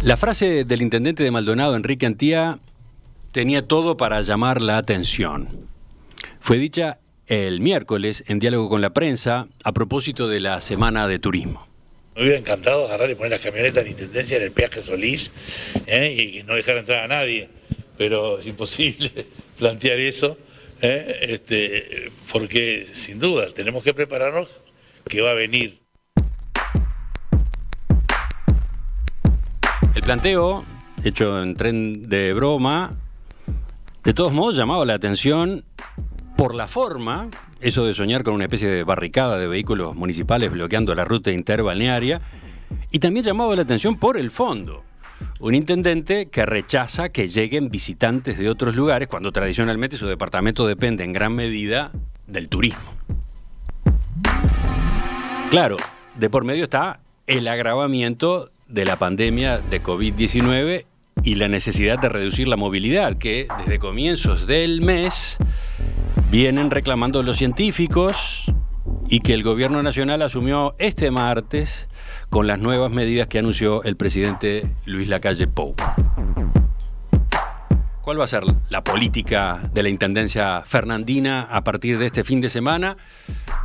La frase del intendente de Maldonado, Enrique Antía, tenía todo para llamar la atención. Fue dicha el miércoles en diálogo con la prensa a propósito de la Semana de Turismo. Me hubiera encantado agarrar y poner las camionetas de la Intendencia en el peaje Solís y no dejar entrar a nadie, pero es imposible plantear eso, porque sin dudas tenemos que prepararnos que va a venir. El planteo, hecho en tren de broma, de todos modos llamaba la atención por la forma, eso de soñar con una especie de barricada de vehículos municipales bloqueando la ruta interbalnearia, y también llamaba la atención por el fondo. Un intendente que rechaza que lleguen visitantes de otros lugares cuando tradicionalmente su departamento depende en gran medida del turismo. Claro, de por medio está el agravamiento de la pandemia de COVID-19 y la necesidad de reducir la movilidad, que desde comienzos del mes vienen reclamando los científicos y que el gobierno nacional asumió este martes con las nuevas medidas que anunció el presidente Luis Lacalle Pou. ¿Cuál va a ser la política de la Intendencia fernandina a partir de este fin de semana?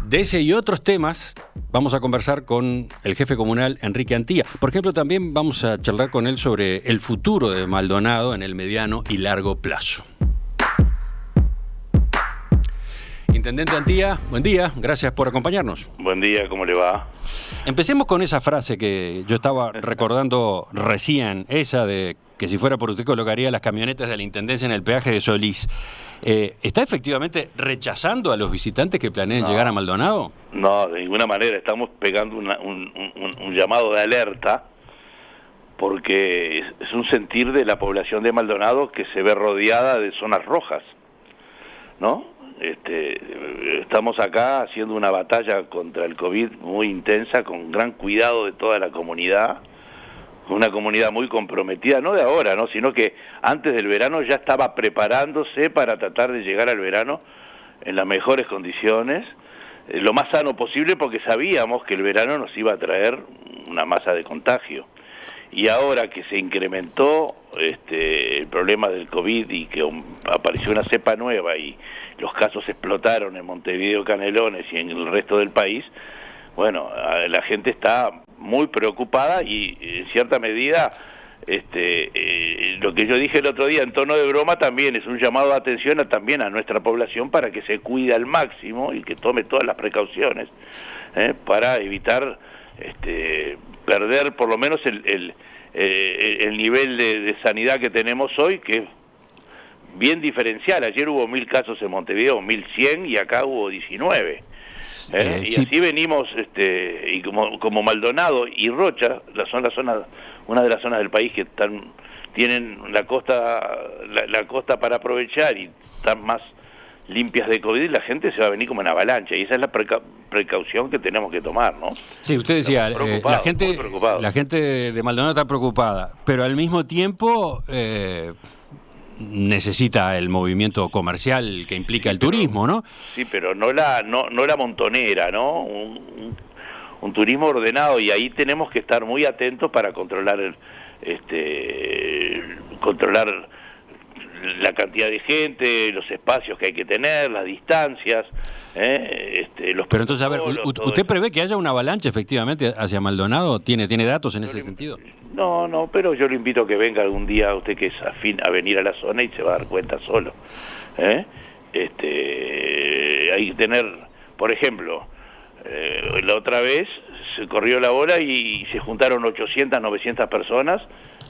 De ese y otros temas vamos a conversar con el jefe comunal Enrique Antía. Por ejemplo, también vamos a charlar con él sobre el futuro de Maldonado en el mediano y largo plazo. Intendente Antía, buen día, gracias por acompañarnos. Buen día, ¿cómo le va? Empecemos con esa frase que yo estaba recordando recién, esa de que si fuera por usted colocaría las camionetas de la Intendencia en el peaje de Solís. ¿Está efectivamente rechazando a los visitantes que planeen llegar a Maldonado? No, de ninguna manera, estamos pegando un llamado de alerta, porque es un sentir de la población de Maldonado que se ve rodeada de zonas rojas, ¿no? Estamos acá haciendo una batalla contra el COVID muy intensa, con gran cuidado de toda la comunidad, una comunidad muy comprometida, no de ahora, ¿no?, sino que antes del verano ya estaba preparándose para tratar de llegar al verano en las mejores condiciones, lo más sano posible, porque sabíamos que el verano nos iba a traer una masa de contagio. Y ahora que se incrementó el problema del COVID y que apareció una cepa nueva y los casos explotaron en Montevideo, Canelones y en el resto del país, bueno, la gente está muy preocupada y en cierta medida lo que yo dije el otro día en tono de broma también es un llamado de atención también a nuestra población para que se cuide al máximo y que tome todas las precauciones para evitar perder por lo menos el nivel de sanidad que tenemos hoy, que es bien diferencial. Ayer hubo 1000 casos en Montevideo, 1100, y acá hubo 19. Y sí. así venimos, y como Maldonado y Rocha, una de las zonas del país que tienen la costa para aprovechar y están más limpias de COVID, y la gente se va a venir como en avalancha, y esa es la precaución que tenemos que tomar, ¿no? Sí, usted decía, la gente de Maldonado está preocupada, pero al mismo tiempo necesita el movimiento comercial que implica el turismo, ¿no? Sí, pero no la montonera, ¿no? Un turismo ordenado, y ahí tenemos que estar muy atentos para controlar la cantidad de gente, los espacios que hay que tener, las distancias, los... Pero entonces, a ver, ¿usted prevé que haya una avalancha efectivamente hacia Maldonado? ¿Tiene datos en ese sentido? No, pero yo le invito a que venga algún día, usted que es afín a venir a la zona, y se va a dar cuenta solo. Hay que tener, por ejemplo, la otra vez se corrió la bola y se juntaron 800, 900 personas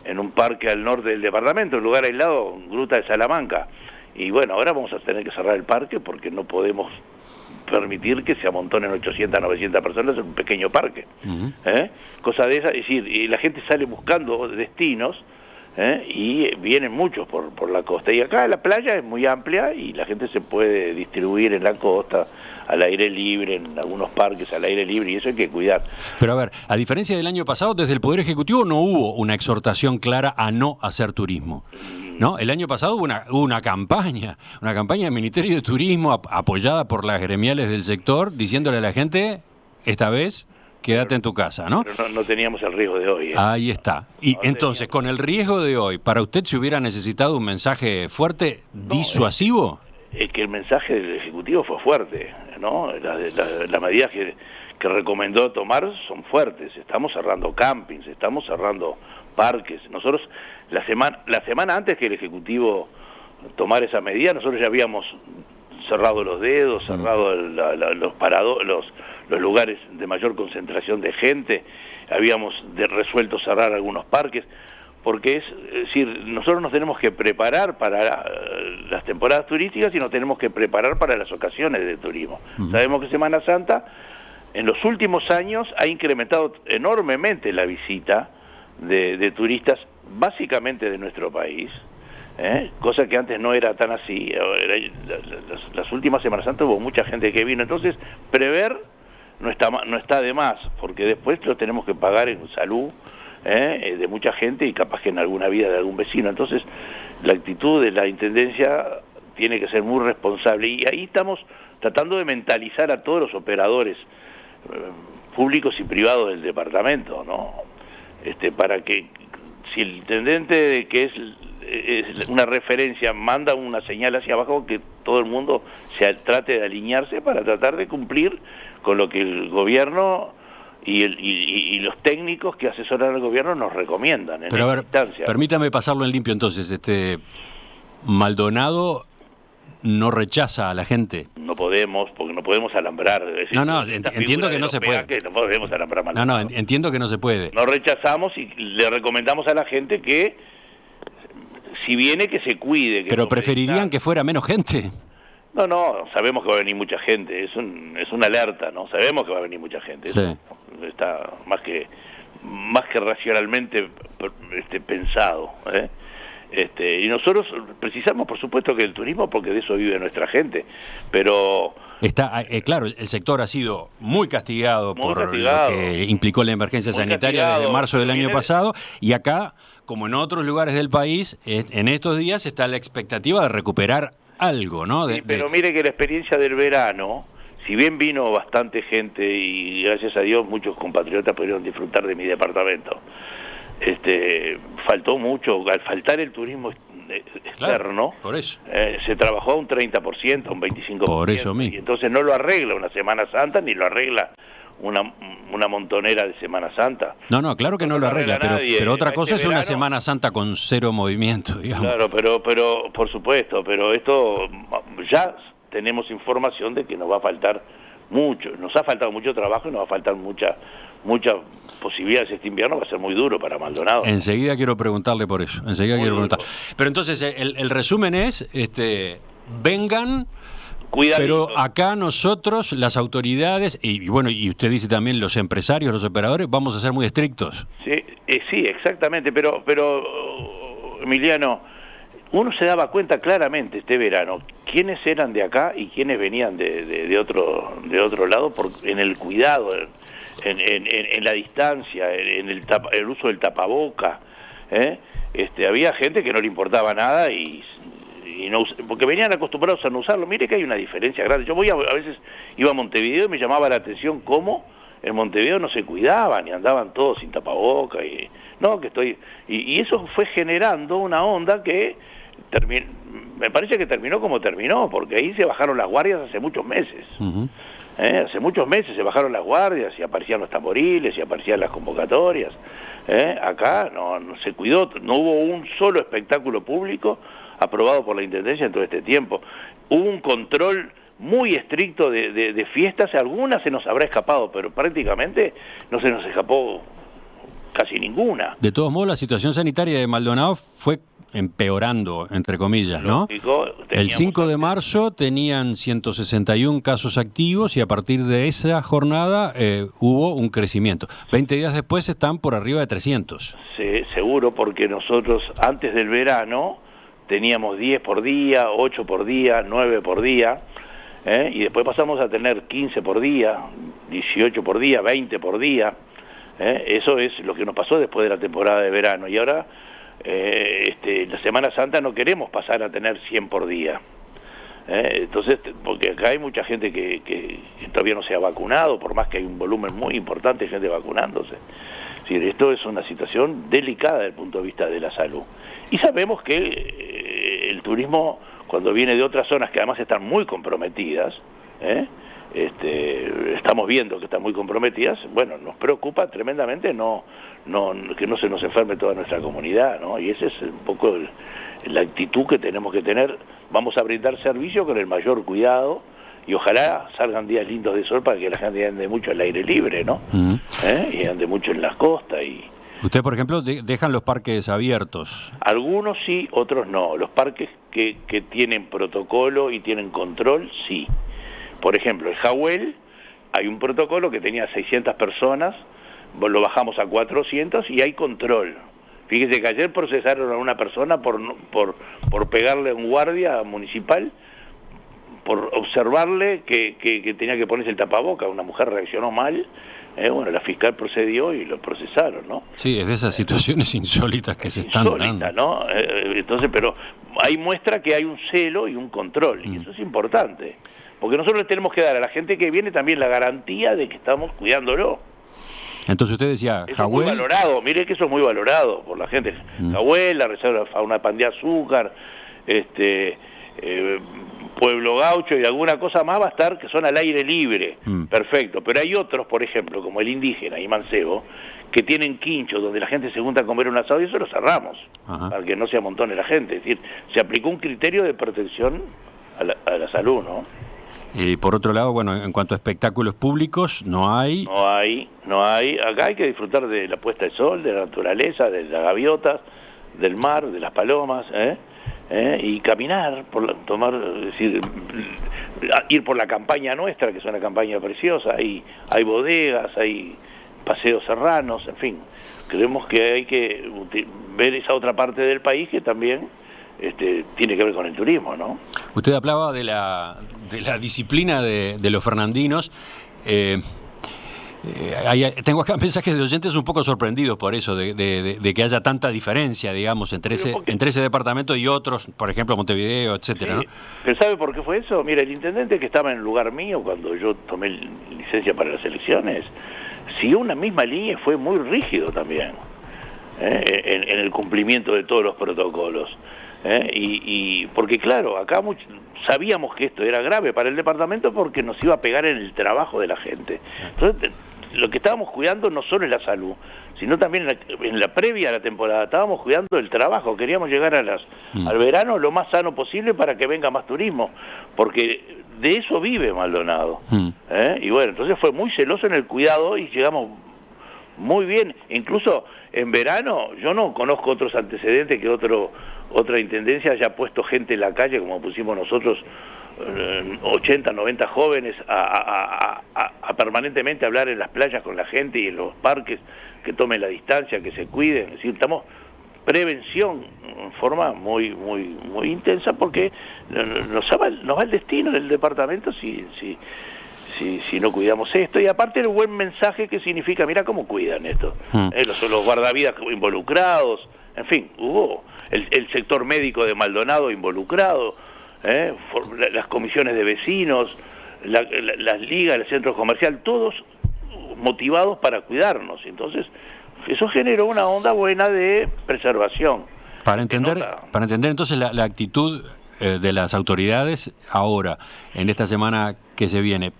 en un parque al norte del departamento, un lugar aislado, Gruta de Salamanca. Y bueno, ahora vamos a tener que cerrar el parque porque no podemos permitir que se amontonen 800, 900 personas en un pequeño parque. Uh-huh. Cosa de esa, es decir, y la gente sale buscando destinos, y vienen muchos por la costa. Y acá la playa es muy amplia y la gente se puede distribuir en la costa, al aire libre, en algunos parques al aire libre, y eso hay que cuidar. Pero a ver, a diferencia del año pasado, desde el Poder Ejecutivo no hubo una exhortación clara a no hacer turismo, ¿no? El año pasado hubo una campaña del Ministerio de Turismo apoyada por las gremiales del sector, diciéndole a la gente, esta vez quédate en tu casa, ¿no? Pero no teníamos el riesgo de hoy. Ahí está. Y No entonces, con el riesgo de hoy, ¿para usted se hubiera necesitado un mensaje fuerte, disuasivo? Es que el mensaje del Ejecutivo fue fuerte, ¿no? Las medidas que recomendó tomar son fuertes. Estamos cerrando campings, estamos cerrando parques. Nosotros, la semana antes que el Ejecutivo tomara esa medida, nosotros ya habíamos cerrado los dedos, cerrado los lugares de mayor concentración de gente, habíamos resuelto cerrar algunos parques, porque es decir, nosotros nos tenemos que preparar para las temporadas turísticas y nos tenemos que preparar para las ocasiones de turismo. Sabemos que Semana Santa en los últimos años ha incrementado enormemente la visita de turistas, básicamente de nuestro país, cosa que antes no era tan así. Las últimas Semanas Santas hubo mucha gente que vino, entonces prever no está de más, porque después lo tenemos que pagar en salud de mucha gente y capaz que en alguna vida de algún vecino. Entonces la actitud de la Intendencia tiene que ser muy responsable, y ahí estamos tratando de mentalizar a todos los operadores públicos y privados del departamento, ¿no? Para que si el intendente, que es una referencia, manda una señal hacia abajo, que todo el mundo trate de alinearse para tratar de cumplir con lo que el gobierno y los técnicos que asesoran al gobierno nos recomiendan en esta instancia. Permítame pasarlo en limpio entonces. Maldonado no rechaza a la gente. No podemos, porque no podemos alambrar. Es decir, entiendo que no se puede. No podemos alambrar Maldonado. Entiendo que no se puede. No rechazamos y le recomendamos a la gente que, si viene, que se cuide. Pero preferirían que fuera menos gente. No, sabemos que va a venir mucha gente, es una alerta, ¿no? Sabemos que va a venir mucha gente, sí. Eso está más que racionalmente pensado, y nosotros precisamos, por supuesto, que el turismo, porque de eso vive nuestra gente, pero... claro, el sector ha sido muy castigado por lo que implicó la emergencia sanitaria desde marzo del año pasado, y acá, como en otros lugares del país, en estos días está la expectativa de recuperar algo, ¿no? Pero mire que la experiencia del verano, si bien vino bastante gente y gracias a Dios muchos compatriotas pudieron disfrutar de mi departamento, faltó mucho. Al faltar el turismo externo, por eso. Se trabajó a un 30%, a un 25%. Por eso mismo. Y entonces no lo arregla una Semana Santa, ni lo arregla una montonera de Semana Santa. No, claro que no lo arregla, pero otra cosa es una Semana Santa con cero movimiento, digamos. Claro, pero por supuesto, pero esto ya tenemos información de que nos va a faltar mucho, nos ha faltado mucho trabajo y nos va a faltar muchas posibilidades. Este invierno va a ser muy duro para Maldonado. Enseguida quiero preguntarle por eso, Pero entonces el resumen es, vengan... Cuidadito. Pero acá nosotros, las autoridades, y usted dice también los empresarios, los operadores, vamos a ser muy estrictos. Sí, exactamente, pero Emiliano, uno se daba cuenta claramente este verano quiénes eran de acá y quiénes venían de otro lado en el cuidado, en la distancia, en el uso del tapaboca. Había gente que no le importaba nada y no, porque venían acostumbrados a no usarlo. Mire que hay una diferencia grande. Yo a veces iba a Montevideo y me llamaba la atención cómo en Montevideo no se cuidaban y andaban todos sin tapaboca y eso fue generando una onda que me parece que terminó como terminó, porque ahí se bajaron las guardias hace muchos meses. Hace muchos meses se bajaron las guardias y aparecían los tamboriles y aparecían las convocatorias. Acá no se cuidó, no hubo un solo espectáculo público aprobado por la Intendencia en todo este tiempo. Hubo un control muy estricto de fiestas, algunas se nos habrá escapado, pero prácticamente no se nos escapó casi ninguna. De todos modos, la situación sanitaria de Maldonado fue empeorando, entre comillas, ¿no? El 5 de marzo tenían 161 casos activos y a partir de esa jornada hubo un crecimiento. 20 días después están por arriba de 300. Sí, seguro, porque nosotros antes del verano teníamos 10 por día, 8 por día, 9 por día, y después pasamos a tener 15 por día, 18 por día, 20 por día. Eso es lo que nos pasó después de la temporada de verano, y ahora la Semana Santa no queremos pasar a tener 100 por día. Entonces, porque acá hay mucha gente que todavía no se ha vacunado, por más que hay un volumen muy importante de gente vacunándose. Es decir, esto es una situación delicada desde el punto de vista de la salud. Y sabemos que el turismo, cuando viene de otras zonas que además están muy comprometidas, estamos viendo que están muy comprometidas, bueno, nos preocupa tremendamente que no se nos enferme toda nuestra comunidad, ¿no? Y ese es un poco la actitud que tenemos que tener. Vamos a brindar servicio con el mayor cuidado y ojalá salgan días lindos de sol para que la gente ande mucho al aire libre, ¿no? Y ande mucho en las costas. Y usted, por ejemplo, dejan los parques abiertos. Algunos sí, otros no. Los parques que tienen protocolo y tienen control, sí. Por ejemplo, el Jawel, hay un protocolo que tenía 600 personas, lo bajamos a 400 y hay control. Fíjese que ayer procesaron a una persona por pegarle a un guardia municipal, por observarle que tenía que ponerse el tapaboca. Una mujer reaccionó mal, bueno, la fiscal procedió y lo procesaron, ¿no? Sí, es de esas situaciones insólitas que se están dando, ¿no? Entonces, pero ahí muestra que hay un celo y un control, y eso es importante. Porque nosotros le tenemos que dar a la gente que viene también la garantía de que estamos cuidándolo. Entonces usted decía, eso es muy valorado, mire que eso es muy valorado por la gente. Jawel, la Reserva Fauna Pan de Azúcar, Pueblo Gaucho y alguna cosa más va a estar que son al aire libre. Perfecto, pero hay otros, por ejemplo, como el Indígena y Mancebo, que tienen quinchos donde la gente se junta a comer un asado y eso lo cerramos, para que no se amontone la gente. Es decir, se aplicó un criterio de protección a la salud, ¿no? Y por otro lado, bueno, en cuanto a espectáculos públicos, no hay. Acá hay que disfrutar de la puesta de sol, de la naturaleza, de las gaviotas, del mar, de las palomas, y caminar, ir por la campaña nuestra, que es una campaña preciosa. Hay bodegas, hay paseos serranos, en fin. Creemos que hay que ver esa otra parte del país que también tiene que ver con el turismo, ¿no? Usted hablaba de la disciplina de los fernandinos. Tengo acá mensajes de oyentes un poco sorprendidos por eso, de que haya tanta diferencia, digamos, entre ese departamento y otros, por ejemplo, Montevideo, etcétera, sí. ¿no? ¿Pero sabe por qué fue eso? Mira, el intendente que estaba en el lugar mío cuando yo tomé licencia para las elecciones, siguió una misma línea y fue muy rígido también, en el cumplimiento de todos los protocolos. Y porque claro, acá sabíamos que esto era grave para el departamento porque nos iba a pegar en el trabajo de la gente. Entonces, lo que estábamos cuidando no solo es la salud, sino también en la previa a la temporada estábamos cuidando el trabajo. Queríamos llegar al verano lo más sano posible para que venga más turismo, porque de eso vive Maldonado. Y bueno, entonces fue muy celoso en el cuidado y llegamos muy bien. Incluso en verano yo no conozco otros antecedentes que otra intendencia haya puesto gente en la calle como pusimos nosotros, 80, 90 jóvenes a permanentemente hablar en las playas con la gente y en los parques, que tomen la distancia, que se cuiden. Es decir, estamos prevención en forma muy intensa porque nos va el destino del departamento si no cuidamos esto. Y aparte el buen mensaje que significa, mira cómo cuidan esto, los guardavidas involucrados, en fin, hubo el sector médico de Maldonado involucrado, las comisiones de vecinos, las ligas, el centro comercial, todos motivados para cuidarnos. Entonces eso generó una onda buena de preservación. Para entender entonces la actitud de las autoridades ahora, en esta semana que se viene.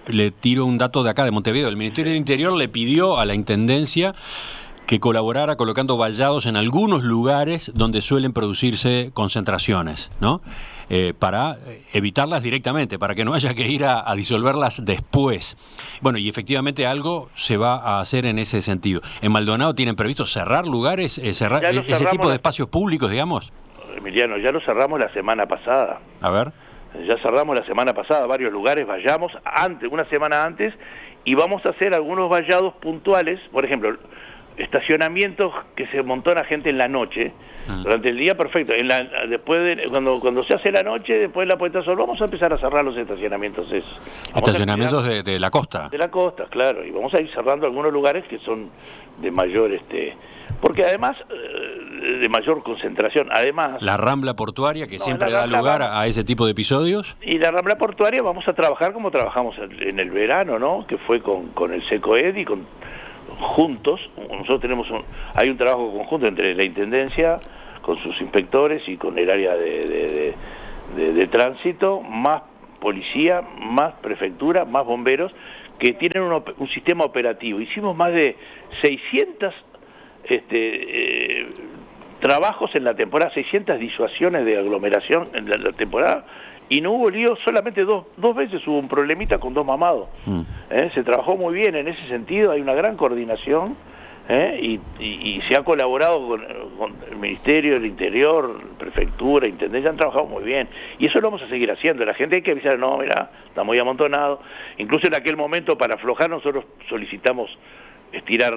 Le tiro un dato de acá de Montevideo. El Ministerio del Interior le pidió a la Intendencia que colaborara colocando vallados en algunos lugares donde suelen producirse concentraciones, ¿no? Para evitarlas directamente, para que no haya que ir a disolverlas después. Bueno, y efectivamente algo se va a hacer en ese sentido. ¿En Maldonado tienen previsto cerrar lugares, cerrar ese tipo de espacios públicos, digamos? Emiliano, ya lo cerramos la semana pasada. A ver. Ya cerramos la semana pasada varios lugares, vallamos una semana antes, y vamos a hacer algunos vallados puntuales, por ejemplo, estacionamientos que se amontona gente en la noche, durante el día, perfecto, cuando se hace la noche, después de la puesta de sol, vamos a empezar a cerrar los estacionamientos esos. Estacionamientos de la costa. De la costa, claro, y vamos a ir cerrando algunos lugares que son de mayor, porque además de mayor concentración. Además, la Rambla Portuaria, que No, siempre la da Rambla lugar vamos- a ese tipo de episodios. y la Rambla Portuaria vamos a trabajar como trabajamos en el verano, ¿no? Que fue con el SECOED y juntos. Nosotros hay un trabajo conjunto entre la Intendencia, con sus inspectores y con el área de tránsito, más policía, más prefectura, más bomberos, que tienen un sistema operativo. Hicimos más de 600 trabajos en la temporada, 600 disuasiones de aglomeración en la temporada, y no hubo lío, solamente dos veces hubo un problemita con 2 mamados. Se trabajó muy bien en ese sentido, hay una gran coordinación, y se ha colaborado con el Ministerio del Interior, Prefectura, Intendencia, han trabajado muy bien, y eso lo vamos a seguir haciendo. La gente hay que avisar, no, mira, está muy amontonado. Incluso en aquel momento, para aflojar, nosotros solicitamos estirar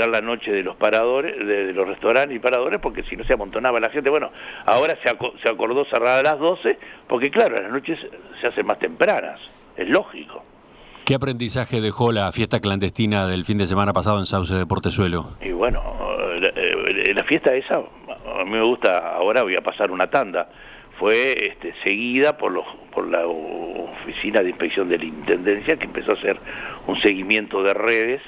la noche de los paradores, de los restaurantes y paradores, porque si no se amontonaba la gente. Bueno, ahora se acordó cerrar a las 12, porque claro, las noches se hacen más tempranas, es lógico. ¿Qué aprendizaje dejó la fiesta clandestina del fin de semana pasado en Sauce de Portezuelo? Y bueno, la fiesta esa, a mí me gusta, ahora voy a pasar una tanda, fue seguida por la Oficina de Inspección de la Intendencia, que empezó a hacer un seguimiento de redes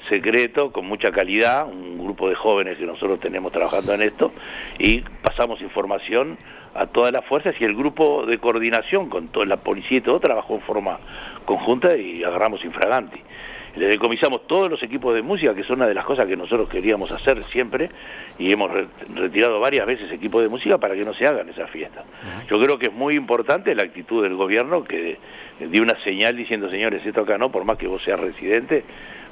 secreto, con mucha calidad, un grupo de jóvenes que nosotros tenemos trabajando en esto, y pasamos información a todas las fuerzas, y el grupo de coordinación con toda la policía y todo trabajó en forma conjunta y agarramos infraganti. Le decomisamos todos los equipos de música, que es una de las cosas que nosotros queríamos hacer siempre, y hemos retirado varias veces equipos de música para que no se hagan esas fiestas. Yo creo que es muy importante la actitud del gobierno, que dio una señal diciendo, señores, esto acá no, por más que vos seas residente,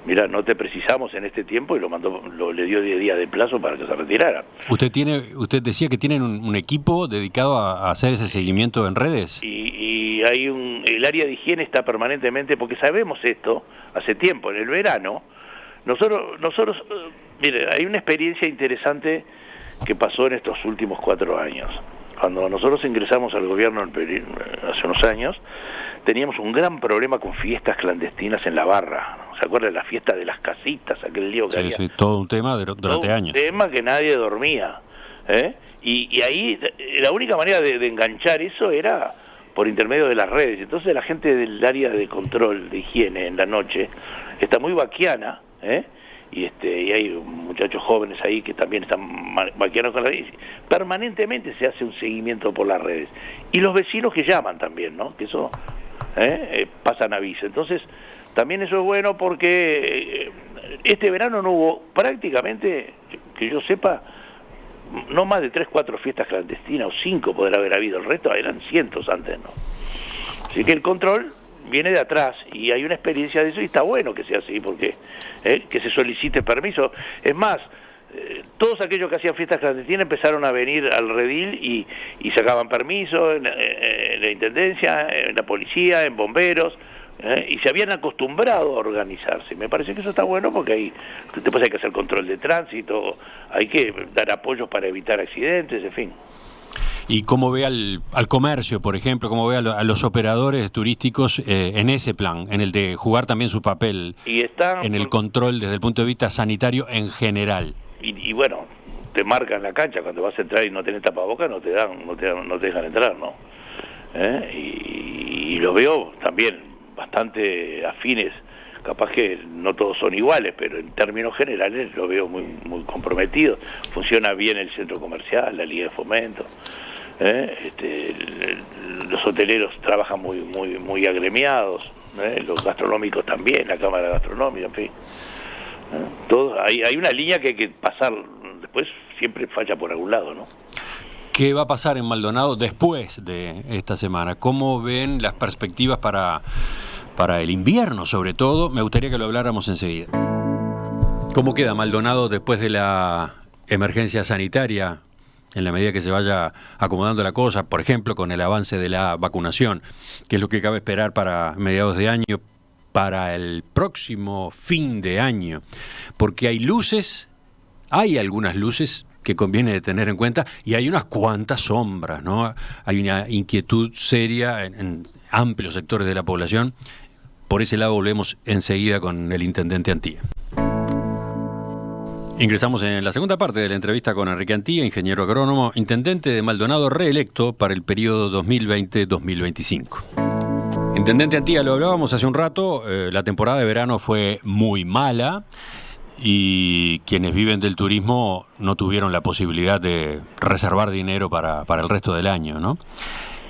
mira, no te precisamos en este tiempo, y le dio 10 días de plazo para que se retirara. Usted decía que tienen un equipo dedicado a hacer ese seguimiento en redes. Y hay el área de higiene está permanentemente, porque sabemos esto hace tiempo, en el verano, nosotros mire, hay una experiencia interesante que pasó en estos últimos 4 años. Cuando nosotros ingresamos al gobierno hace unos años, teníamos un gran problema con fiestas clandestinas en la barra. ¿Se acuerdan de la fiesta de las casitas, aquel lío que había? Sí, todo un tema durante años. Un tema que nadie dormía. Y ahí la única manera de enganchar eso era por intermedio de las redes. Entonces la gente del área de control de higiene en la noche está muy vaquiana, y hay muchachos jóvenes ahí que también están vaquianos con la redes. Permanentemente se hace un seguimiento por las redes. Y los vecinos que llaman también, ¿no? Que eso pasan aviso. Entonces, también eso es bueno, porque este verano no hubo prácticamente, que yo sepa, no más de 3, 4 fiestas clandestinas, o 5 podrá haber habido, el resto eran cientos antes, ¿no? Así que el control viene de atrás, y hay una experiencia de eso, y está bueno que sea así, porque que se solicite permiso. Es más, todos aquellos que hacían fiestas clandestinas empezaron a venir al redil y sacaban permiso en la Intendencia, en la policía, en bomberos, y se habían acostumbrado a organizarse. Me parece que eso está bueno, porque ahí después hay que hacer control de tránsito, hay que dar apoyos para evitar accidentes, en fin. ¿Y cómo ve al comercio, por ejemplo, cómo ve a los operadores turísticos en ese plan, en el de jugar también su papel en el control desde el punto de vista sanitario en general? Y bueno, te marcan la cancha cuando vas a entrar y no tenés tapabocas, no te dejan entrar, ¿no? Y lo veo también bastante afines, capaz que no todos son iguales, pero en términos generales lo veo muy, muy comprometido. Funciona bien el centro comercial, la Liga de Fomento. Los hoteleros trabajan muy, muy, muy agremiados, los gastronómicos también, la Cámara Gastronómica, en fin. Hay una línea que hay que pasar, después siempre falla por algún lado, ¿no? ¿Qué va a pasar en Maldonado después de esta semana? ¿Cómo ven las perspectivas para el invierno, sobre todo? Me gustaría que lo habláramos enseguida. ¿Cómo queda Maldonado después de la emergencia sanitaria, en la medida que se vaya acomodando la cosa, por ejemplo, con el avance de la vacunación, que es lo que cabe esperar para mediados de año, para el próximo fin de año? Porque hay algunas luces que conviene tener en cuenta, y hay unas cuantas sombras, ¿no? Hay una inquietud seria en amplios sectores de la población. Por ese lado volvemos enseguida con el intendente Antía. Ingresamos en la segunda parte de la entrevista con Enrique Antía, ingeniero agrónomo, intendente de Maldonado reelecto para el periodo 2020-2025. Intendente Antía, lo hablábamos hace un rato, la temporada de verano fue muy mala y quienes viven del turismo no tuvieron la posibilidad de reservar dinero para el resto del año, ¿no?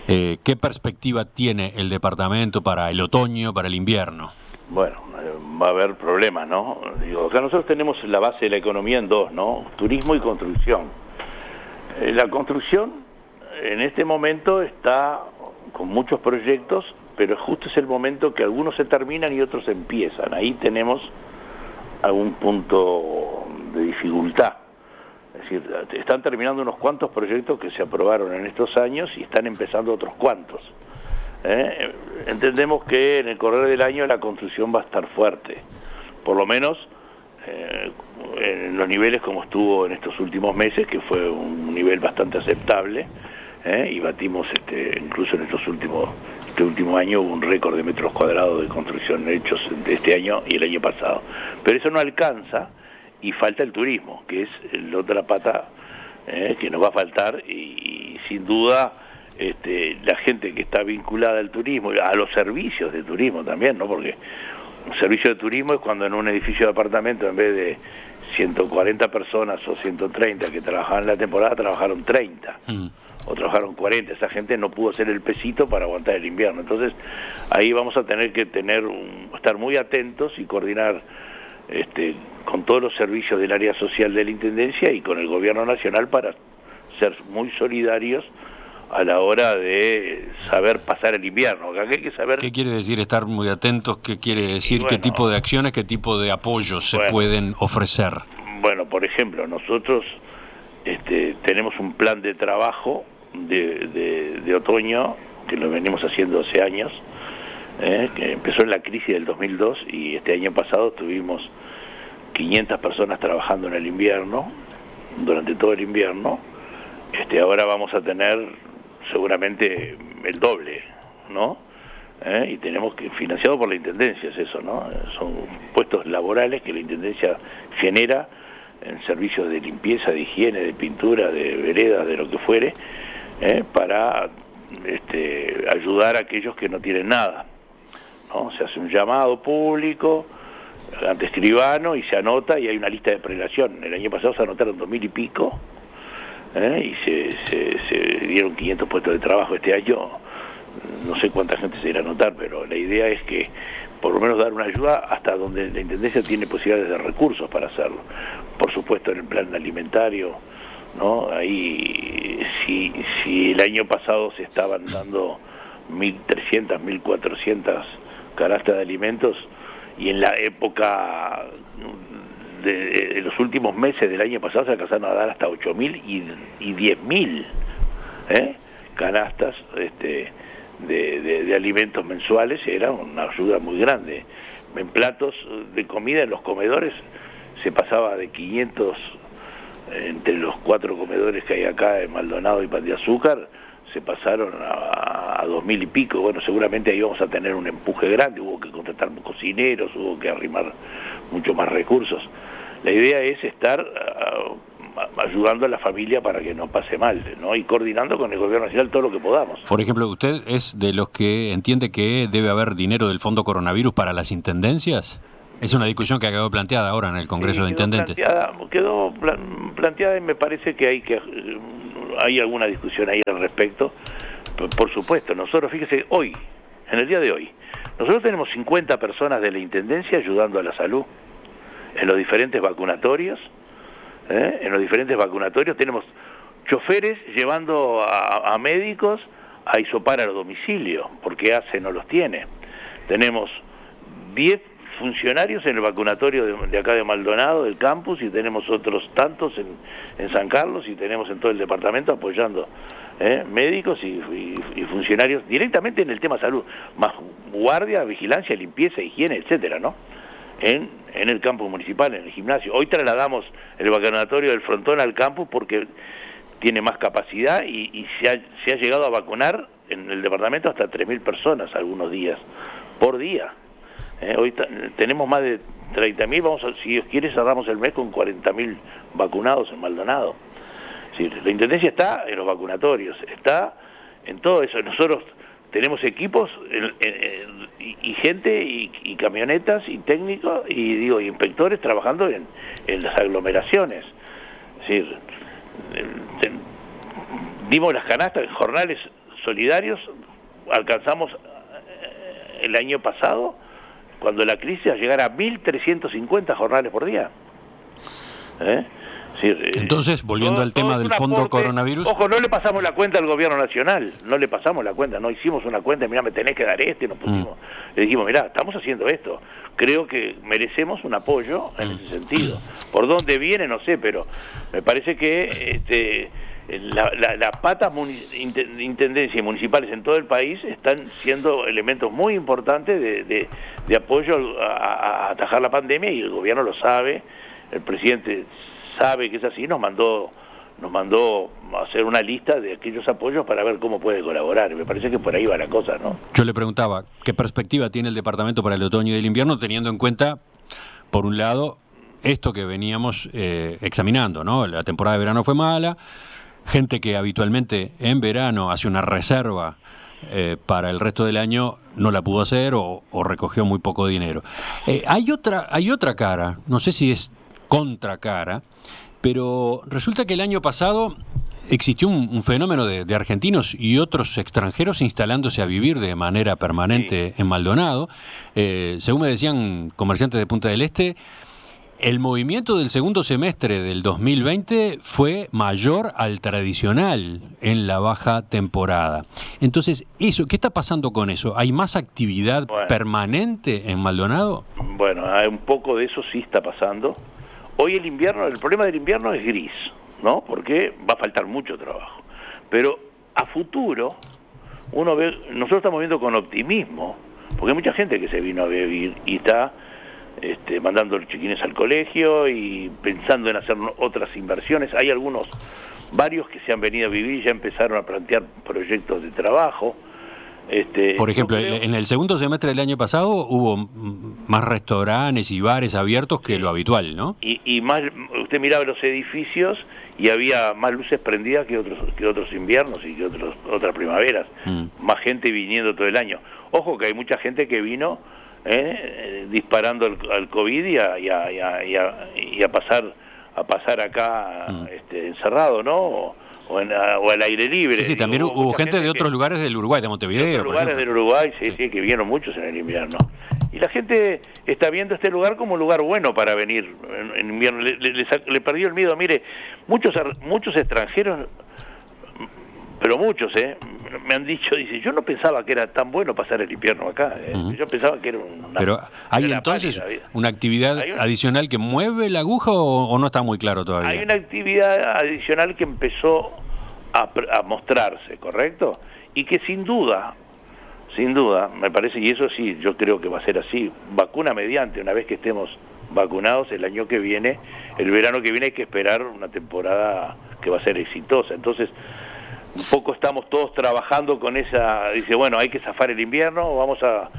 ¿Qué perspectiva tiene el departamento para el otoño, para el invierno? Bueno, va a haber problemas, ¿no? Digo, acá nosotros tenemos la base de la economía en dos, ¿no? Turismo y construcción. La construcción en este momento está con muchos proyectos, pero justo es el momento que algunos se terminan y otros empiezan. Ahí tenemos algún punto de dificultad. Es decir, están terminando unos cuantos proyectos que se aprobaron en estos años y están empezando otros cuantos. Entendemos que en el correr del año la construcción va a estar fuerte, por lo menos en los niveles como estuvo en estos últimos meses, que fue un nivel bastante aceptable, y batimos incluso en este último año hubo un récord de metros cuadrados de construcción hechos de este año y el año pasado. Pero eso no alcanza y falta el turismo, que es la otra pata que nos va a faltar y sin duda la gente que está vinculada al turismo, a los servicios de turismo también, ¿no? Porque un servicio de turismo es cuando en un edificio de apartamento, en vez de 140 personas o 130 que trabajaban en la temporada, trabajaron 30 o trabajaron 40. Esa gente no pudo hacer el pesito para aguantar el invierno. Entonces ahí vamos a tener que estar muy atentos y coordinar con todos los servicios del área social de la Intendencia y con el Gobierno Nacional para ser muy solidarios a la hora de saber pasar el invierno. Acá hay que saber... ¿Qué quiere decir estar muy atentos? ¿Qué quiere decir? Bueno, ¿qué tipo de acciones, qué tipo de apoyos se pueden ofrecer? Bueno, por ejemplo, nosotros tenemos un plan de trabajo de otoño, que lo venimos haciendo hace años, que empezó en la crisis del 2002 y este año pasado tuvimos 500 personas trabajando en el invierno, durante todo el invierno. Ahora vamos a tener seguramente el doble, ¿no? Y tenemos que, financiado por la Intendencia, es eso, ¿no? Son puestos laborales que la Intendencia genera en servicios de limpieza, de higiene, de pintura, de veredas, de lo que fuere, para ayudar a aquellos que no tienen nada, ¿no? Se hace un llamado público ante escribano y se anota y hay una lista de prelación. El año pasado se anotaron 2000 y pico, y se dieron 500 puestos de trabajo este año. No sé cuánta gente se irá a anotar, pero la idea es que por lo menos dar una ayuda hasta donde la Intendencia tiene posibilidades de recursos para hacerlo. Por supuesto en el plan alimentario, ¿no? Ahí si el año pasado se estaban dando 1.300, 1.400 canastas de alimentos y en la época de los últimos meses del año pasado se alcanzaron a dar hasta 8.000 y 10.000 canastas de alimentos mensuales. Era una ayuda muy grande. En platos de comida en los comedores se pasaba de 500 entre los 4 comedores que hay acá en Maldonado y Pan de Azúcar, se pasaron a 2.000 y pico. Bueno, seguramente ahí vamos a tener un empuje grande, hubo que contratar cocineros, hubo que arrimar mucho más recursos. La idea es estar ayudando a la familia para que no pase mal, ¿no? Y coordinando con el Gobierno Nacional todo lo que podamos. Por ejemplo, ¿usted es de los que entiende que debe haber dinero del Fondo Coronavirus para las intendencias? Es una discusión que ha quedado planteada ahora en el Congreso de Intendentes. Quedó planteada y me parece que hay alguna discusión ahí al respecto. Por supuesto, nosotros, fíjese, hoy, en el día de hoy, nosotros tenemos 50 personas de la Intendencia ayudando a la salud en los diferentes vacunatorios. En los diferentes vacunatorios tenemos choferes llevando a médicos a hisopar a los domicilios, porque ACE no los tiene. Tenemos 10 funcionarios en el vacunatorio de acá de Maldonado, del campus, y tenemos otros tantos en San Carlos, y tenemos en todo el departamento apoyando médicos y funcionarios directamente en el tema salud, más guardia, vigilancia, limpieza, higiene, etcétera, ¿no? En el campus municipal, en el gimnasio. Hoy trasladamos el vacunatorio del Frontón al campus porque tiene más capacidad y se ha llegado a vacunar en el departamento hasta 3.000 personas algunos días, por día. Hoy tenemos más de 30.000, si Dios quiere cerramos el mes con 40.000 vacunados en Maldonado. Es decir, la Intendencia está en los vacunatorios, está en todo eso. Nosotros tenemos equipos y gente y camionetas y técnicos y inspectores trabajando en las aglomeraciones. Es decir, dimos las canastas, jornales solidarios, alcanzamos el año pasado, cuando la crisis, a llegar a 1.350 jornales por día. Entonces, volviendo al tema del fondo coronavirus... Ojo, no le pasamos la cuenta al gobierno nacional, no le pasamos la cuenta, no hicimos una cuenta, mirá, me tenés que dar nos pusimos. Le dijimos, mirá, estamos haciendo esto, creo que merecemos un apoyo en ese sentido. Por dónde viene, no sé, pero me parece que las patas de intendencia y municipales en todo el país están siendo elementos muy importantes de apoyo a atajar la pandemia, y el gobierno lo sabe, el presidente sabe que es así, nos mandó a hacer una lista de aquellos apoyos para ver cómo puede colaborar. Me parece que por ahí va la cosa, ¿no? Yo le preguntaba, ¿qué perspectiva tiene el departamento para el otoño y el invierno, teniendo en cuenta, por un lado, esto que veníamos examinando, ¿no? La temporada de verano fue mala, gente que habitualmente en verano hace una reserva para el resto del año no la pudo hacer o recogió muy poco dinero. Hay otra cara, no sé si es contracara, pero resulta que el año pasado existió un fenómeno de argentinos y otros extranjeros instalándose a vivir de manera permanente en Maldonado. Según me decían comerciantes de Punta del Este, el movimiento del segundo semestre del 2020 fue mayor al tradicional en la baja temporada. Entonces, ¿qué está pasando con eso? ¿Hay más actividad permanente en Maldonado? Bueno, un poco de eso sí está pasando. Hoy el problema del invierno es gris, ¿no? Porque va a faltar mucho trabajo. Pero a futuro, nosotros estamos viendo con optimismo, porque hay mucha gente que se vino a vivir y está mandando los chiquines al colegio y pensando en hacer otras inversiones. Hay varios que se han venido a vivir y ya empezaron a plantear proyectos de trabajo. Por ejemplo, en el segundo semestre del año pasado hubo más restaurantes y bares abiertos que lo habitual, ¿no? Y más, usted miraba los edificios y había más luces prendidas que otros inviernos y que otras primaveras. Más gente viniendo todo el año. Ojo que hay mucha gente que vino disparando al COVID y a pasar acá encerrado, ¿no? O al aire libre. Sí, también hubo gente de otros lugares del Uruguay, de Montevideo. De otros lugares del Uruguay, sí, que vinieron muchos en el invierno. Y la gente está viendo este lugar como un lugar bueno para venir en invierno. Le perdió el miedo. Mire, muchos extranjeros, pero muchos, me han dicho, dice, yo no pensaba que era tan bueno pasar el invierno acá. Yo pensaba que era una... Pero ¿hay entonces una actividad adicional que mueve la aguja o no está muy claro todavía? Hay una actividad adicional que empezó a mostrarse, ¿correcto? Y que sin duda, me parece, y eso sí, yo creo que va a ser así, vacuna mediante, una vez que estemos vacunados el año que viene, el verano que viene hay que esperar una temporada que va a ser exitosa. Entonces, un poco estamos todos trabajando con esa, dice, bueno, hay que zafar el invierno, vamos a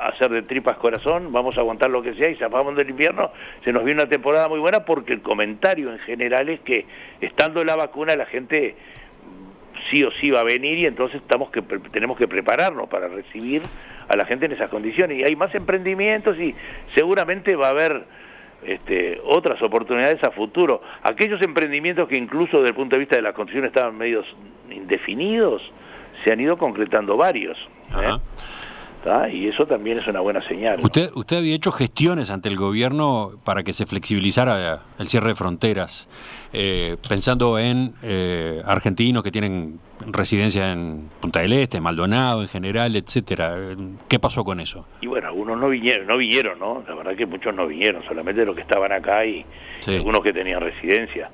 hacer de tripas corazón, vamos a aguantar lo que sea y zafamos del invierno, se nos viene una temporada muy buena, porque el comentario en general es que estando la vacuna la gente sí o sí va a venir, y entonces tenemos que prepararnos para recibir a la gente en esas condiciones, y hay más emprendimientos y seguramente va a haber otras oportunidades a futuro. Aquellos emprendimientos que incluso desde el punto de vista de la construcción estaban medios indefinidos, se han ido concretando varios. Y eso también es una buena señal, ¿no? Usted había hecho gestiones ante el gobierno para que se flexibilizara el cierre de fronteras, pensando en argentinos que tienen residencia en Punta del Este, Maldonado en general, etcétera. ¿Qué pasó con eso? Y bueno, algunos no vinieron, ¿no? La verdad que muchos no vinieron, solamente los que estaban acá y algunos que tenían residencia.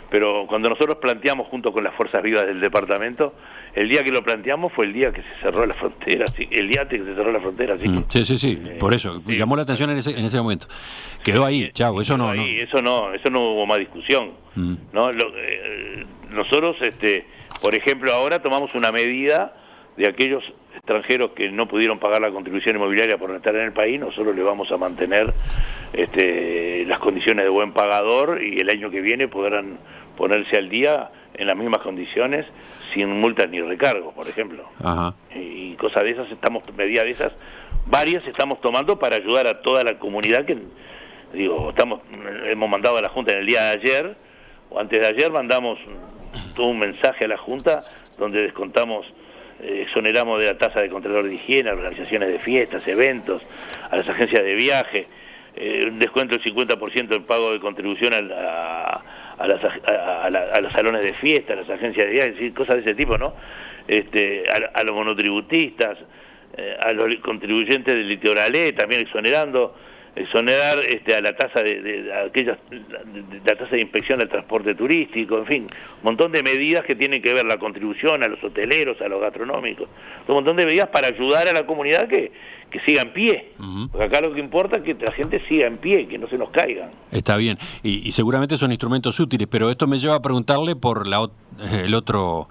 Pero cuando nosotros planteamos junto con las Fuerzas Vivas del departamento, el día que lo planteamos fue el día que se cerró la frontera, el día antes que se cerró la frontera. Sí, por eso, llamó la atención en ese momento. Quedó ahí, chavo, eso no. Eso no hubo más discusión. ¿No? Nosotros, por ejemplo, ahora tomamos una medida de aquellos extranjeros que no pudieron pagar la contribución inmobiliaria por no estar en el país, nosotros le vamos a mantener las condiciones de buen pagador y el año que viene podrán ponerse al día en las mismas condiciones sin multas ni recargos, por ejemplo. Ajá. Y cosas de esas, medidas de esas, varias estamos tomando para ayudar a toda la comunidad que, hemos mandado a la Junta en el día de ayer, o antes de ayer mandamos todo un mensaje a la Junta donde descontamos, exoneramos de la tasa de controlador de higiene a organizaciones de fiestas, eventos, a las agencias de viaje, un descuento del 50% del pago de contribución a los salones de fiesta, a las agencias de viaje, cosas de ese tipo, ¿no? A los monotributistas, a los contribuyentes del litoralé, también exonerar a la tasa la tasa de inspección del transporte turístico, en fin, un montón de medidas que tienen que ver la contribución a los hoteleros, a los gastronómicos, un montón de medidas para ayudar a la comunidad que siga en pie. Porque acá lo que importa es que la gente siga en pie, que no se nos caigan. Está bien, y seguramente son instrumentos útiles, pero esto me lleva a preguntarle por el otro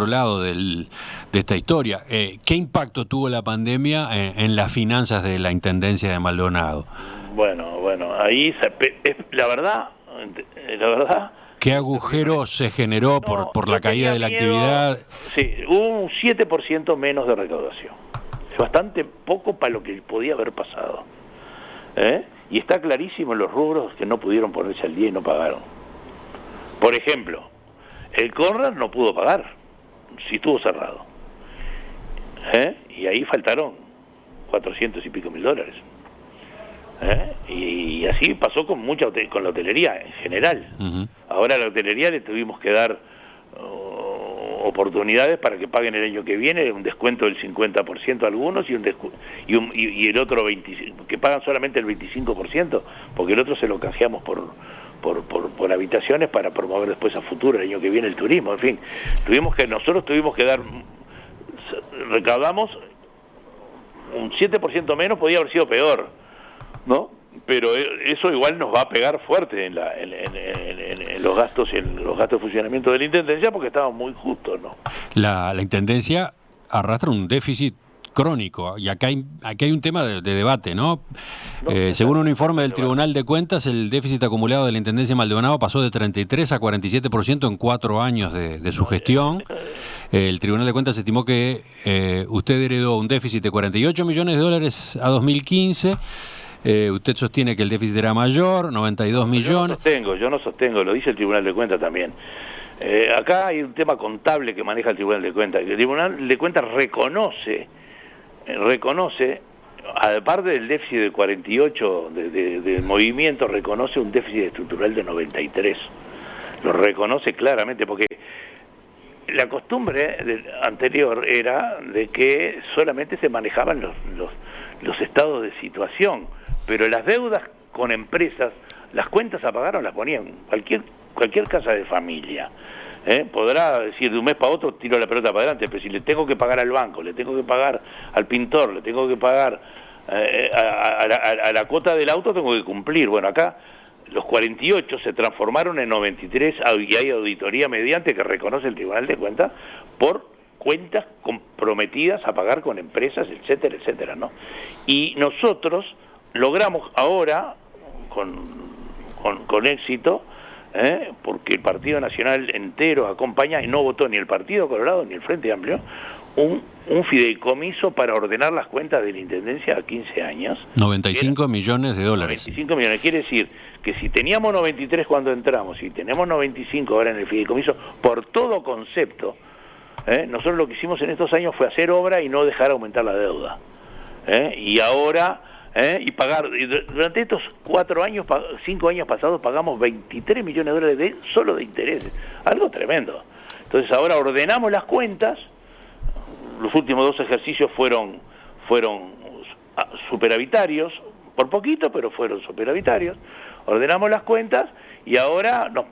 lado de esta historia. ¿Qué impacto tuvo la pandemia en las finanzas de la Intendencia de Maldonado? Bueno, ahí la verdad. ¿Qué agujero se generó por la caída de la actividad? Sí, hubo un 7% menos de recaudación. Es bastante poco para lo que podía haber pasado. Y está clarísimo en los rubros que no pudieron ponerse al día y no pagaron. Por ejemplo, el Conrad no pudo pagar, si estuvo cerrado. Y ahí faltaron 400 y pico mil dólares. Y así pasó con la hotelería en general. Ahora a la hotelería le tuvimos que dar oportunidades para que paguen el año que viene, un descuento del 50% a algunos y el otro 25%, que pagan solamente el 25%, porque el otro se lo canjeamos por habitaciones para promover después a futuro el año que viene el turismo. En fin, nosotros tuvimos que recaudamos un 7% menos, podía haber sido peor, ¿no? Pero eso igual nos va a pegar fuerte en los gastos de funcionamiento de la Intendencia, porque estamos muy justos, ¿no? La Intendencia arrastra un déficit crónico, y acá hay un tema de debate, ¿no? Según un informe del Tribunal de Cuentas, el déficit acumulado de la Intendencia de Maldonado pasó de 33 a 47% en 4 años de su gestión. El Tribunal de Cuentas estimó que usted heredó un déficit de 48 millones de dólares a 2015. Usted sostiene que el déficit era mayor, 92 millones. Yo no sostengo, lo dice el Tribunal de Cuentas también. Acá hay un tema contable que maneja el Tribunal de Cuentas. El Tribunal de Cuentas reconoce, aparte del déficit de 48 del movimiento, reconoce un déficit estructural de 93. Lo reconoce claramente, porque la costumbre anterior era de que solamente se manejaban los estados de situación, pero las deudas con empresas, las cuentas a pagar no las ponían cualquier casa de familia. Podrá decir de un mes para otro tiro la pelota para adelante, pero si le tengo que pagar al banco, le tengo que pagar al pintor, le tengo que pagar a la cuota del auto, tengo que cumplir. Bueno, acá los 48 se transformaron en 93 y hay auditoría mediante que reconoce el Tribunal de Cuentas por cuentas comprometidas a pagar con empresas, etcétera, etcétera, ¿no? Y nosotros logramos ahora, con éxito, porque el Partido Nacional entero acompaña, y no votó ni el Partido Colorado ni el Frente Amplio, un fideicomiso para ordenar las cuentas de la Intendencia a 15 años. 95 millones de dólares. 95 millones, quiere decir que si teníamos 93 cuando entramos y tenemos 95 ahora en el fideicomiso, por todo concepto, nosotros lo que hicimos en estos años fue hacer obra y no dejar aumentar la deuda. Y ahora, y pagar, durante estos 5 años pasados pagamos 23 millones de dólares solo de intereses, algo tremendo. Entonces ahora ordenamos las cuentas, los últimos 2 ejercicios fueron superavitarios, por poquito, pero fueron superavitarios, ordenamos las cuentas y ahora nos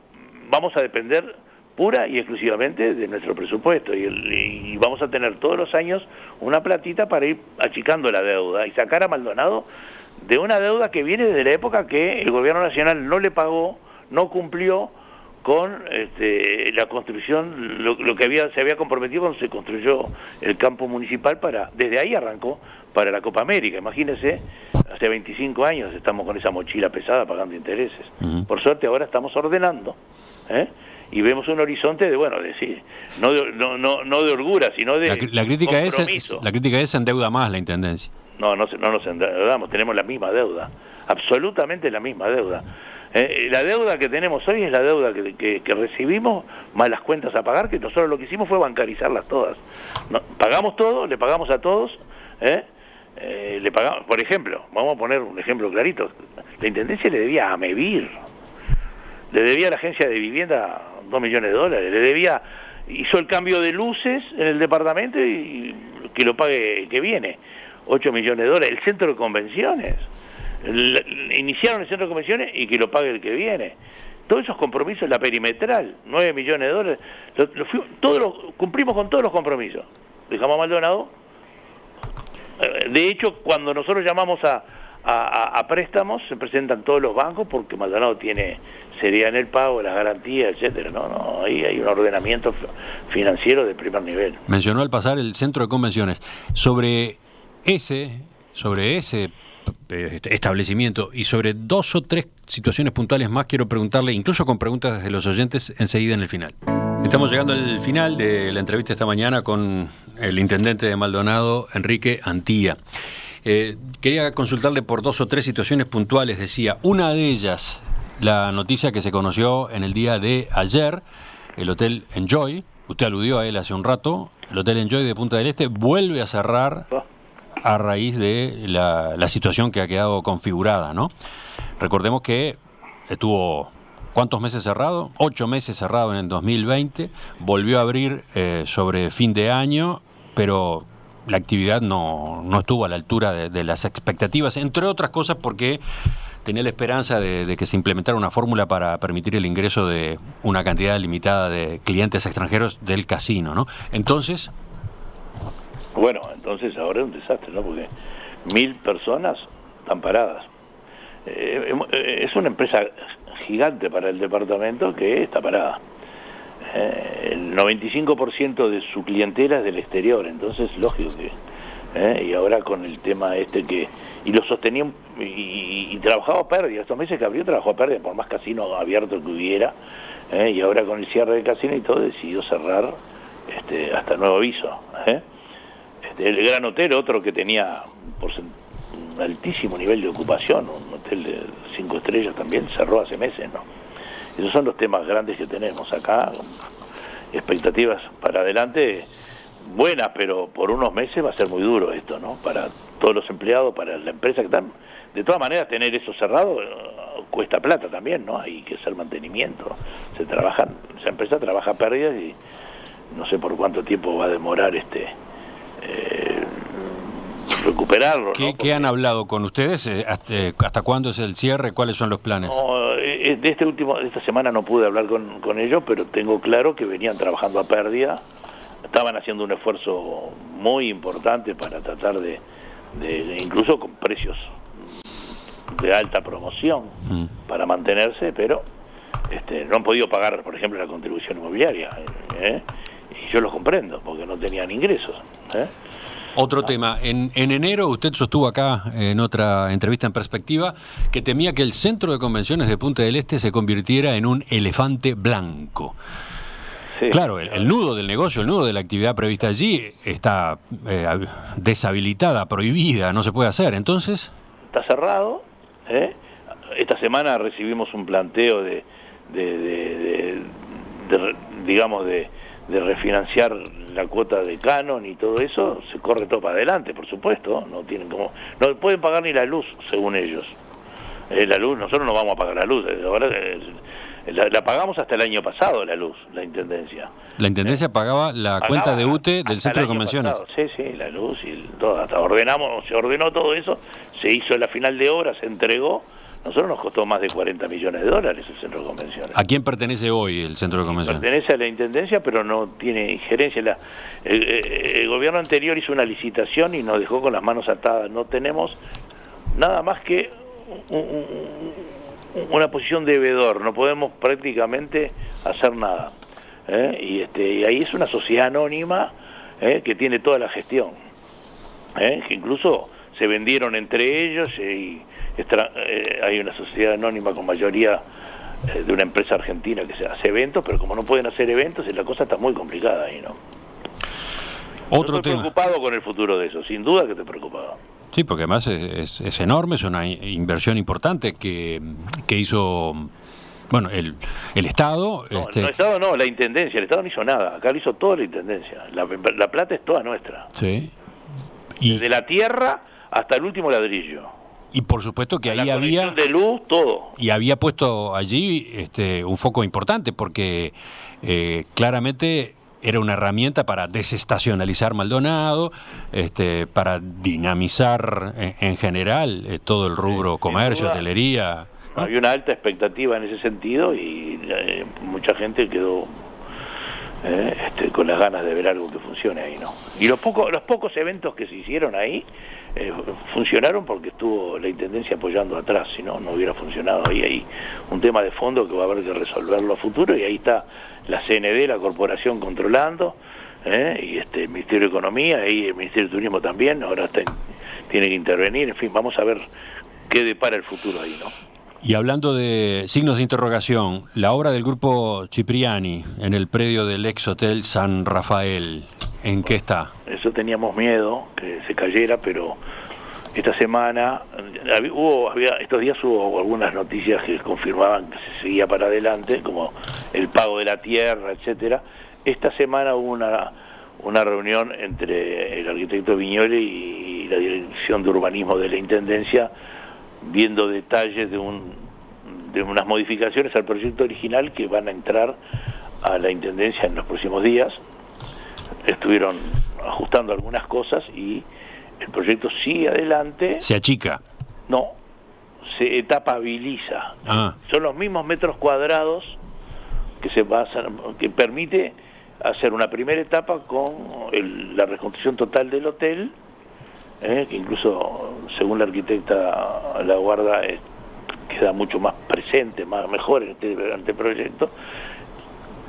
vamos a depender pura y exclusivamente de nuestro presupuesto y vamos a tener todos los años una platita para ir achicando la deuda y sacar a Maldonado de una deuda que viene desde la época que el gobierno nacional no le pagó, no cumplió con la construcción, lo que se había comprometido cuando se construyó el campo municipal desde ahí arrancó para la Copa América. Imagínense, hace 25 años estamos con esa mochila pesada pagando intereses. Por suerte ahora estamos ordenando, y vemos un horizonte de, no de holgura, sino de la crítica compromiso. La crítica es endeuda más la Intendencia. No nos endeudamos, tenemos la misma deuda, absolutamente la misma deuda. La deuda que tenemos hoy es la deuda que recibimos, más las cuentas a pagar, que nosotros lo que hicimos fue bancarizarlas todas. Pagamos todo, le pagamos a todos, le pagamos, por ejemplo, vamos a poner un ejemplo clarito, la Intendencia le debía a Amevir, le debía a la agencia de vivienda $2 millones, le debía, hizo el cambio de luces en el departamento y que lo pague el que viene, $8 millones, el centro de convenciones, iniciaron el centro de convenciones y que lo pague el que viene. Todos esos compromisos, la perimetral, $9 millones, cumplimos con todos los compromisos. Dejamos a Maldonado. De hecho, cuando nosotros llamamos a préstamos, se presentan todos los bancos porque Maldonado tiene seriedad en el pago, las garantías, etcétera. No, ahí hay un ordenamiento financiero de primer nivel. Mencionó al pasar el centro de convenciones. Sobre ese establecimiento y sobre 2 o 3 situaciones puntuales más quiero preguntarle, incluso con preguntas de los oyentes enseguida en el final. Estamos llegando al final de la entrevista esta mañana con el intendente de Maldonado, Enrique Antía. Quería consultarle por 2 o 3 situaciones puntuales, decía. Una de ellas, la noticia que se conoció en el día de ayer, el Hotel Enjoy, usted aludió a él hace un rato, el Hotel Enjoy de Punta del Este vuelve a cerrar a raíz de la situación que ha quedado configurada, ¿no? Recordemos que estuvo, ¿cuántos meses cerrado? 8 meses cerrado en el 2020, volvió a abrir sobre fin de año, pero la actividad no estuvo a la altura de las expectativas, entre otras cosas porque tenía la esperanza de que se implementara una fórmula para permitir el ingreso de una cantidad limitada de clientes extranjeros del casino, ¿no? Entonces... Bueno, entonces ahora es un desastre, ¿no? Porque 1.000 personas están paradas. Es una empresa gigante para el departamento que está parada. El 95% de su clientela es del exterior, entonces lógico que... y ahora con el tema y lo sostenía y trabajaba a pérdida. Estos meses que abrió trabajó a pérdida, por más casino abierto que hubiera, y ahora con el cierre del casino y todo decidió cerrar hasta nuevo aviso. El Gran Hotel, otro que tenía un altísimo nivel de ocupación, un hotel de 5 estrellas también, cerró hace meses, ¿no? Esos son los temas grandes que tenemos acá, expectativas para adelante buenas, pero por unos meses va a ser muy duro esto, ¿no? Para todos los empleados, para la empresa que están... De todas maneras, tener eso cerrado cuesta plata también, ¿no? Hay que hacer mantenimiento. Esa empresa trabaja a pérdidas y no sé por cuánto tiempo va a demorar recuperarlo. ¿Qué han hablado con ustedes? ¿Hasta cuándo es el cierre? ¿Cuáles son los planes? No, de esta semana no pude hablar con ellos, pero tengo claro que venían trabajando a pérdida. Estaban haciendo un esfuerzo muy importante para tratar de incluso con precios de alta promoción para mantenerse, pero no han podido pagar, por ejemplo, la contribución inmobiliaria. Y yo los comprendo, porque no tenían ingresos. Otro tema, en enero usted sostuvo acá en otra entrevista en Perspectiva que temía que el centro de convenciones de Punta del Este se convirtiera en un elefante blanco. Sí, claro, el nudo del negocio, el nudo de la actividad prevista allí está deshabilitada, prohibida, no se puede hacer, entonces... Está cerrado. Esta semana recibimos un planteo de refinanciar la cuota de canon y todo eso. Se corre todo para adelante, por supuesto. No pueden pagar ni la luz, según ellos. La luz, nosotros no vamos a pagar la luz. Ahora la pagamos hasta el año pasado, la luz, la Intendencia. La Intendencia pagaba la cuenta de UTE del centro de convenciones. Pasado. Sí, la luz y todo. Hasta se ordenó todo eso, se hizo la final de obra, se entregó. Nosotros nos costó más de $40 millones el centro de convenciones. ¿A quién pertenece hoy el centro de convenciones? Pertenece a la Intendencia, pero no tiene injerencia. El gobierno anterior hizo una licitación y nos dejó con las manos atadas. No tenemos nada más que una posición de veedor, no podemos prácticamente hacer nada. Y ahí es una sociedad anónima que tiene toda la gestión, que incluso se vendieron entre ellos y hay una sociedad anónima con mayoría de una empresa argentina que se hace eventos, pero como no pueden hacer eventos, la cosa está muy complicada ahí, ¿no? Otro Estoy tema. preocupado con el futuro de eso, sin duda que estoy preocupado. Sí, porque además es enorme, es una inversión importante que hizo, bueno, el Estado. No, el Estado no, la Intendencia. El Estado no hizo nada. Acá lo hizo toda la Intendencia. La plata es toda nuestra. Sí. Desde la tierra hasta el último ladrillo. Y por supuesto que ahí la había... de luz, todo. Y había puesto allí un foco importante porque claramente era una herramienta para desestacionalizar Maldonado, para dinamizar en general todo el rubro comercio, hotelería. ¿No? Había una alta expectativa en ese sentido y mucha gente quedó con las ganas de ver algo que funcione ahí, ¿no? Y los pocos eventos que se hicieron ahí funcionaron porque estuvo la Intendencia apoyando atrás, si no, no hubiera funcionado. Ahí hay un tema de fondo que va a haber que resolverlo a futuro y ahí está la CND, la corporación controlando, y el Ministerio de Economía, y el Ministerio de Turismo también, ahora tiene que intervenir, en fin, vamos a ver qué depara el futuro ahí, ¿no? Y hablando de signos de interrogación, la obra del grupo Cipriani en el predio del ex hotel San Rafael, ¿en qué está? Eso teníamos miedo, que se cayera, pero esta semana, estos días hubo algunas noticias que confirmaban que se seguía para adelante, como el pago de la tierra, etcétera. Esta semana hubo una reunión entre el arquitecto Viñoly y la Dirección de Urbanismo de la Intendencia, viendo detalles de unas modificaciones al proyecto original que van a entrar a la Intendencia en los próximos días. Estuvieron ajustando algunas cosas y el proyecto sigue adelante. ¿Se achica? No, se etapabiliza. Ah. Son los mismos metros cuadrados que se basan, que permite hacer una primera etapa con la reconstrucción total del hotel, que incluso según la arquitecta La Guarda queda mucho más presente, mejor en este anteproyecto,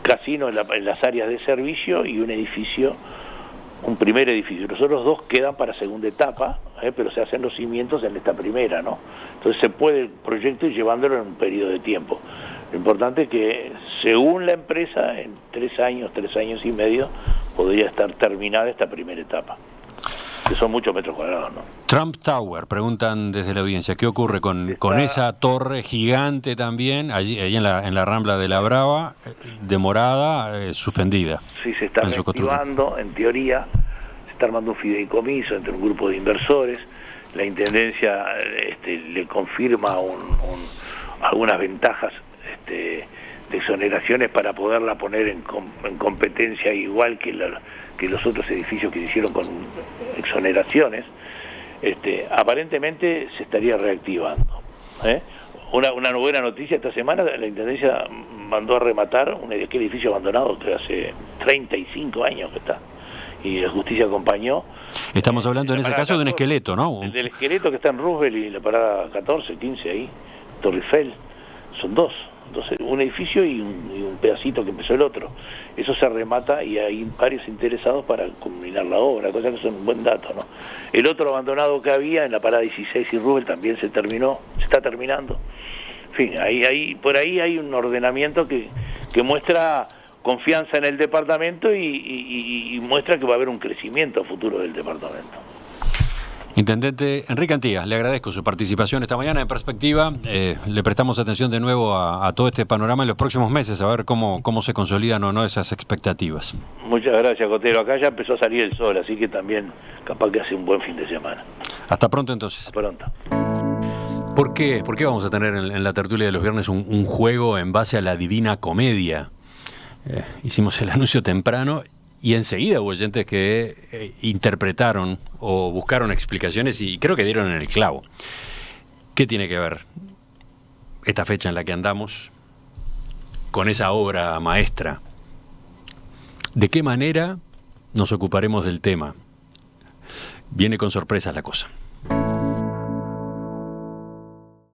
casino en las áreas de servicio y un primer edificio. Los otros dos quedan para segunda etapa, pero se hacen los cimientos en esta primera, ¿no? Entonces se puede el proyecto ir llevándolo en un periodo de tiempo. Lo importante es que, según la empresa, en 3 años y medio, podría estar terminada esta primera etapa, que son muchos metros cuadrados, ¿no? Trump Tower, preguntan desde la audiencia, ¿qué ocurre con esa torre gigante también, allí en la Rambla de la Brava, demorada, suspendida? Sí, se está reactivando, en teoría, se está armando un fideicomiso entre un grupo de inversores, la Intendencia le confirma algunas ventajas de exoneraciones para poderla poner en competencia igual que los otros edificios que se hicieron con exoneraciones. Aparentemente se estaría reactivando. Una buena noticia esta semana, la Intendencia mandó a rematar aquel edificio abandonado que hace 35 años que está, y la justicia acompañó. Estamos hablando en ese caso 14, de un esqueleto, ¿no? Del esqueleto que está en Roosevelt y la parada 14, 15 ahí, Torre Eiffel, son dos. Entonces, un edificio y un pedacito que empezó el otro. Eso se remata y hay varios interesados para culminar la obra, cosa que es un buen dato, ¿no? El otro abandonado que había en la parada 16 y Rubel también se está terminando. En fin, por ahí hay un ordenamiento que muestra confianza en el departamento y muestra que va a haber un crecimiento futuro del departamento. Intendente Enrique Antía, le agradezco su participación esta mañana en Perspectiva. Le prestamos atención de nuevo a todo este panorama en los próximos meses, a ver cómo se consolidan o no esas expectativas. Muchas gracias, Cotero. Acá ya empezó a salir el sol, así que también capaz que hace un buen fin de semana. Hasta pronto entonces. Hasta pronto. ¿Por qué vamos a tener en la tertulia de los viernes un juego en base a la Divina Comedia? Hicimos el anuncio temprano y enseguida hubo oyentes que interpretaron o buscaron explicaciones y creo que dieron en el clavo. ¿Qué tiene que ver esta fecha en la que andamos con esa obra maestra? ¿De qué manera nos ocuparemos del tema? Viene con sorpresas la cosa.